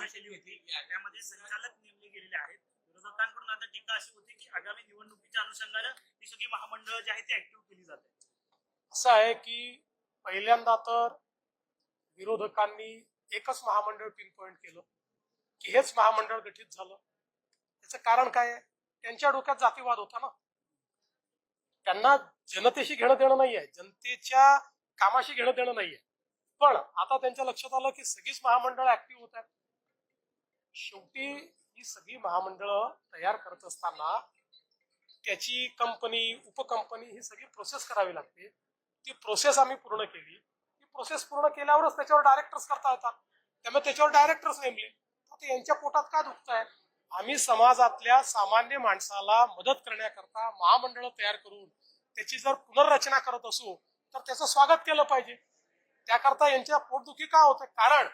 भाषणाशैली होती त्यामध्ये संचालक नेमले गेलेले आहेत. विरोधकांकडून आता टीका अशी होती की आगामी निवडणुकीच्या अनुषंगानं ही सगळी महामंडळं जी आहेत ती ऍक्टिव्ह केली जातात. असं आहे की पहिल्यांदा तर विरोधकांनी एकच महामंडळ पिन पॉइंट केलं की हेच महामंडळ गठीत झालं. त्याचं कारण काय आहे? त्यांच्या डोक्यात जातीवाद होता ना. त्यांना जनतेशी घेणं देणं नाहीये, जनतेच्या कामाशी घेणं देणं नाहीये. पण आता त्यांच्या लक्षात आलं की सगळीच महामंडळ ऍक्टिव्ह होत आहेत. शेवटी ही सगळी महामंडळं तयार करत असताना त्याची कंपनी उपकंपनी ही सगळी प्रोसेस करावी लागते. ती प्रोसेस आम्ही पूर्ण केली. ती प्रोसेस पूर्ण केल्यावरच त्याच्यावर डायरेक्टर्स करता येतात. त्यामुळे त्याच्यावर डायरेक्टर्स नेमले. तर यांच्या पोटात काय दुखत आहे? आम्ही समाजातल्या सामान्य माणसाला मदत करण्याकरता महामंडळ तयार करून त्याची जर पुनर्रचना करत असू तर त्याचं स्वागत केलं पाहिजे. त्याकरता यांच्या पोटदुखी का होते? कारण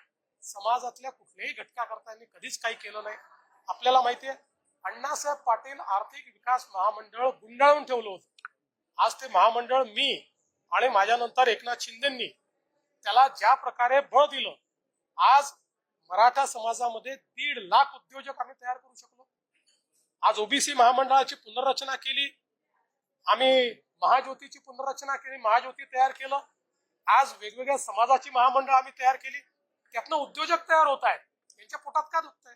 समाजातल्या कुठल्याही घटकाकरता यांनी कधीच काही केलं नाही. आपल्याला माहितीये अण्णासाहेब पाटील आर्थिक विकास महामंडळ गुंडाळून ठेवलं होतं. आज ते महामंडळ मी आणि माझ्यानंतर एकनाथ शिंदेंनी त्याला ज्या प्रकारे बळ दिलं, आज मराठा समाजामध्ये 1.5 लाख उद्योजक आम्ही तयार करू शकलो. आज ओबीसी महामंडळाची पुनर्रचना केली, आम्ही महाज्योतीची पुनर्रचना केली, महाज्योती तयार केलं. आज वेगवेगळ्या समाजाची महामंडळ आम्ही तयार केली. त्यातनं उद्योजक तयार होत आहेत. यांच्या पोटात का दुखत आहे?